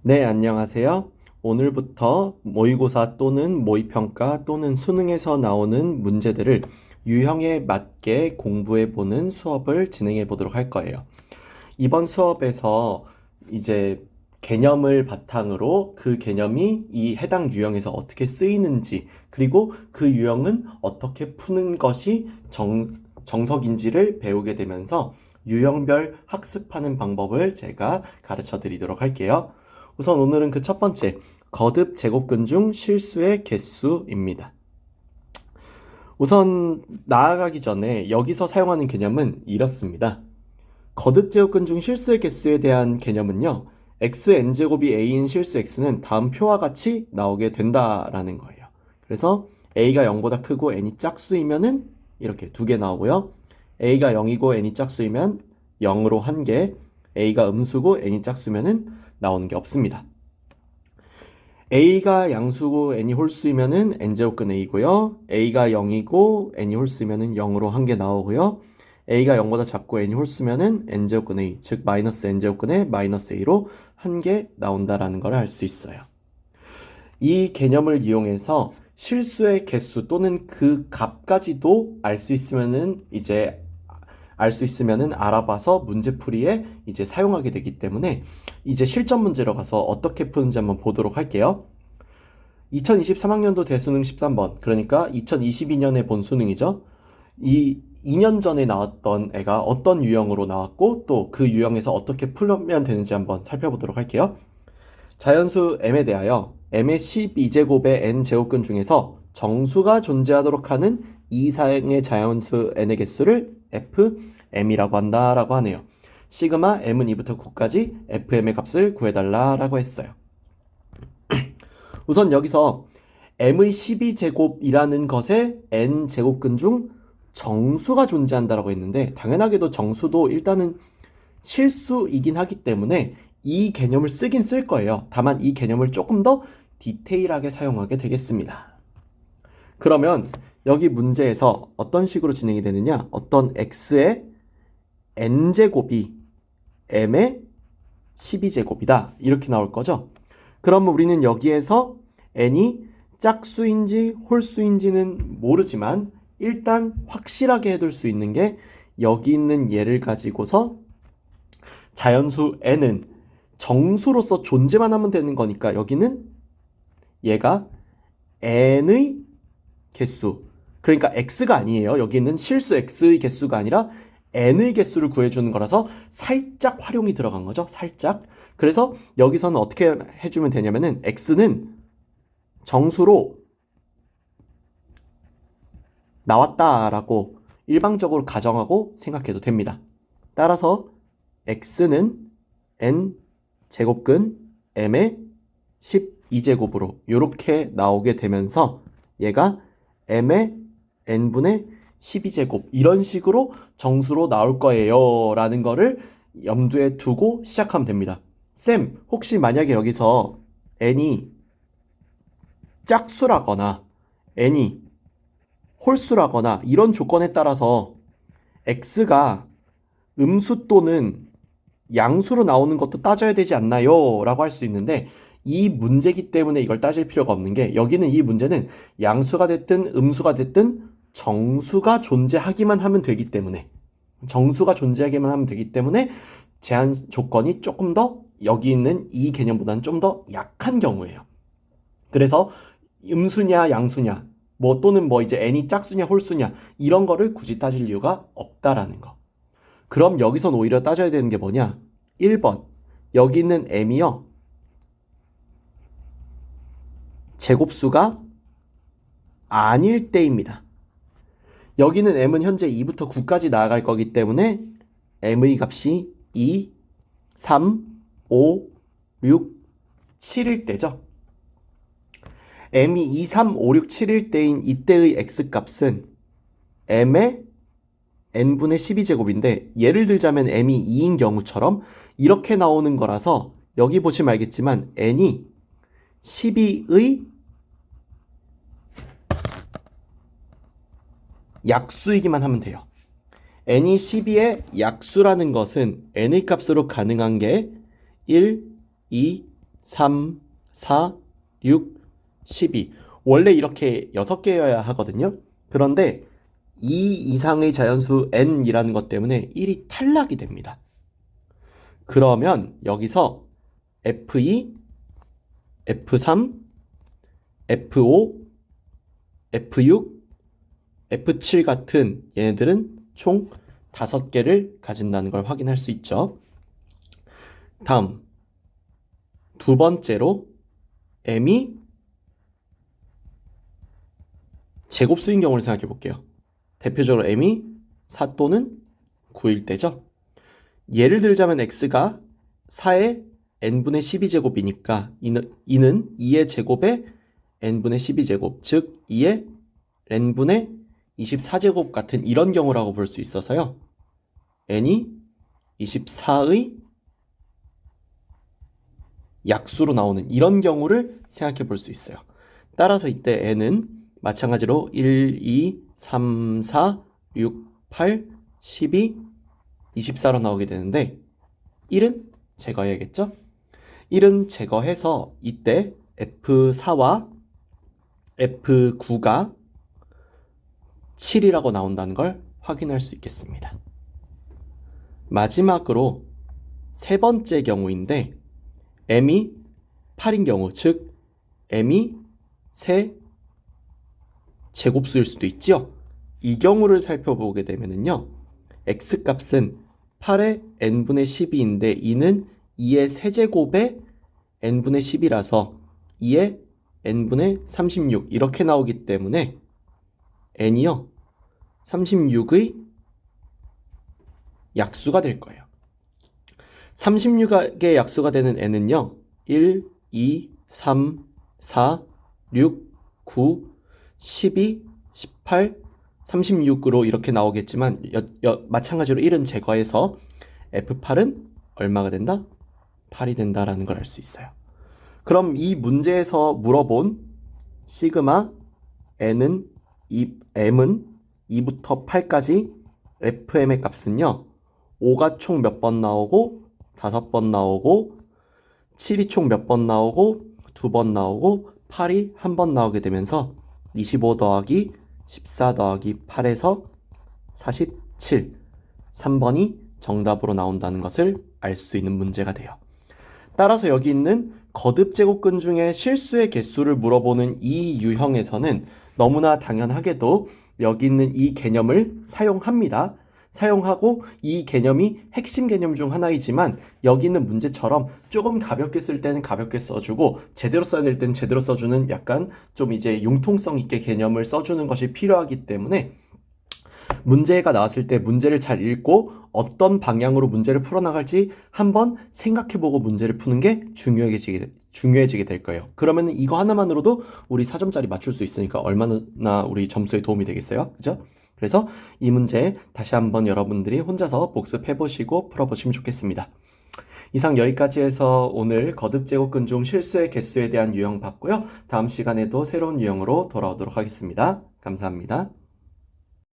네, 안녕하세요. 오늘부터 모의고사 또는 모의평가 또는 수능에서 나오는 문제들을 유형에 맞게 공부해 보는 수업을 진행해 보도록 할 거예요. 이번 수업에서 이제 개념을 바탕으로 그 개념이 이 해당 유형에서 어떻게 쓰이는지, 그리고 그 유형은 어떻게 푸는 것이 정석인지를 배우게 되면서 유형별 학습하는 방법을 제가 가르쳐 드리도록 할게요. 우선 오늘은 그 첫 번째, 거듭 제곱근 중 실수의 개수입니다. 우선 나아가기 전에 여기서 사용하는 개념은 이렇습니다. 거듭 제곱근 중 실수의 개수에 대한 개념은요, xn제곱이 a인 실수 x는 다음 표와 같이 나오게 된다라는 거예요. 그래서 a가 0보다 크고 n이 짝수이면은 이렇게 두 개 나오고요. a가 0이고 n이 짝수이면 0으로 한 개, a가 음수고 n이 짝수면은 나오는 게 없습니다. a가 양수고 n이 홀수이면은 n제곱근 a고요. a가 0이고 n이 홀수이면은 0으로 한 개 나오고요. a가 0보다 작고 n이 홀수면은 n제곱근 a, 즉 마이너스 n제곱근의 마이너스 a로 한 개 나온다라는 걸 알 수 있어요. 이 개념을 이용해서 실수의 개수 또는 그 값까지도 알 수 있으면은 알아봐서 문제풀이에 이제 사용하게 되기 때문에 이제 실전 문제로 가서 어떻게 푸는지 한번 보도록 할게요. 2023학년도 대수능 13번, 그러니까 2022년에 본 수능이죠. 이 2년 전에 나왔던 애가 어떤 유형으로 나왔고 또 그 유형에서 어떻게 풀면 되는지 한번 살펴보도록 할게요. 자연수 m에 대하여 m의 12제곱의 n제곱근 중에서 정수가 존재하도록 하는 이상의 자연수 n의 개수를 fm이라고 한다라고 하네요. 시그마 m은 2부터 9까지 fm의 값을 구해달라라고 했어요. 우선 여기서 m의 12제곱이라는 것에 n제곱근 중 정수가 존재한다라고 했는데, 당연하게도 정수도 일단은 실수이긴 하기 때문에 이 개념을 쓰긴 쓸 거예요. 다만 이 개념을 조금 더 디테일하게 사용하게 되겠습니다. 그러면 여기 문제에서 어떤 식으로 진행이 되느냐, 어떤 x의 n제곱이 m의 12제곱이다 이렇게 나올 거죠. 그러면 우리는 여기에서 n이 짝수인지 홀수인지는 모르지만 일단 확실하게 해둘 수 있는 게 여기 있는 얘를 가지고서 자연수 n은 정수로서 존재만 하면 되는 거니까 여기는 얘가 n의 개수, 그러니까 x가 아니에요. 여기는 실수 x의 개수가 아니라 n의 개수를 구해주는 거라서 살짝 활용이 들어간 거죠. 살짝. 그래서 여기서는 어떻게 해주면 되냐면은 x는 정수로 나왔다라고 일방적으로 가정하고 생각해도 됩니다. 따라서 x는 n 제곱근 m의 12제곱으로 이렇게 나오게 되면서 얘가 m의 n분의 12제곱 이런 식으로 정수로 나올 거예요 라는 거를 염두에 두고 시작하면 됩니다. 쌤, 혹시 만약에 여기서 n이 짝수라거나 n이 홀수라거나 이런 조건에 따라서 x가 음수 또는 양수로 나오는 것도 따져야 되지 않나요? 라고 할 수 있는데, 이 문제기 때문에 이걸 따질 필요가 없는 게, 여기는 이 문제는 양수가 됐든 음수가 됐든 정수가 존재하기만 하면 되기 때문에 제한 조건이 조금 더 여기 있는 이 개념보다는 좀 더 약한 경우예요. 그래서 음수냐 양수냐 뭐 또는 뭐 이제 n이 짝수냐 홀수냐 이런 거를 굳이 따질 이유가 없다라는 거. 그럼 여기선 오히려 따져야 되는 게 뭐냐? 1번. 여기 있는 m이요, 제곱수가 아닐 때입니다. 여기는 m은 현재 2부터 9까지 나아갈 거기 때문에 m의 값이 2, 3, 5, 6, 7일 때죠. m이 2, 3, 5, 6, 7일 때인 이때의 x값은 m의 n분의 12제곱인데, 예를 들자면 m이 2인 경우처럼 이렇게 나오는 거라서 여기 보시면 알겠지만 n이 12의 약수이기만 하면 돼요. n이 12의 약수라는 것은 n의 값으로 가능한 게 1, 2, 3, 4, 6, 12. 원래 이렇게 6개여야 하거든요. 그런데 2 이상의 자연수 n이라는 것 때문에 1이 탈락이 됩니다. 그러면 여기서 F2, F3, F5, F6, F7 같은 얘네들은 총 5개를 가진다는 걸 확인할 수 있죠. 다음 두 번째로 m이 제곱수인 경우를 생각해 볼게요. 대표적으로 m이 4 또는 9일 때죠. 예를 들자면 x가 4의 n분의 12제곱이니까 이는 2의 제곱에 n분의 12제곱, 즉 2의 n분의 24제곱 같은 이런 경우라고 볼 수 있어서요. n이 24의 약수로 나오는 이런 경우를 생각해 볼 수 있어요. 따라서 이때 n은 마찬가지로 1, 2, 3, 4, 6, 8, 12, 24로 나오게 되는데 1은 제거해야겠죠? 1은 제거해서 이때 F4와 F9가 7이라고 나온다는 걸 확인할 수 있겠습니다. 마지막으로 세 번째 경우인데 m이 8인 경우, 즉 m이 세 제곱수일 수도 있죠. 이 경우를 살펴보게 되면요, x값은 8의 n분의 12인데 이는 2의 세제곱의 n분의 10이라서 2의 n분의 36 이렇게 나오기 때문에 n이요 36의 약수가 될 거예요. 36의 약수가 되는 n은요 1, 2, 3, 4, 6, 9, 12, 18, 36으로 이렇게 나오겠지만 마찬가지로 1은 제거해서 F8은 얼마가 된다? 8이 된다라는 걸 알 수 있어요. 그럼 이 문제에서 물어본 시그마 m은 2부터 8까지 fm의 값은요 5가 총 몇 번 나오고 5번 나오고 7이 총 몇 번 나오고 2번 나오고 8이 한 번 나오게 되면서 25 더하기 14 더하기 8에서 47 3번이 정답으로 나온다는 것을 알 수 있는 문제가 돼요. 따라서 여기 있는 거듭제곱근 중에 실수의 개수를 물어보는 이 유형에서는 너무나 당연하게도 여기 있는 이 개념을 사용합니다. 사용하고 이 개념이 핵심 개념 중 하나이지만 여기 있는 문제처럼 조금 가볍게 쓸 때는 가볍게 써주고 제대로 써야 될 때는 제대로 써주는 약간 좀 이제 융통성 있게 개념을 써주는 것이 필요하기 때문에 문제가 나왔을 때 문제를 잘 읽고 어떤 방향으로 문제를 풀어나갈지 한번 생각해보고 문제를 푸는 게 중요해지게 될 거예요. 그러면 이거 하나만으로도 우리 4점짜리 맞출 수 있으니까 얼마나 우리 점수에 도움이 되겠어요? 그죠? 그래서 이 문제 다시 한번 여러분들이 혼자서 복습해보시고 풀어보시면 좋겠습니다. 이상 여기까지 해서 오늘 거듭제곱근 중 실수의 개수에 대한 유형 봤고요. 다음 시간에도 새로운 유형으로 돌아오도록 하겠습니다. 감사합니다.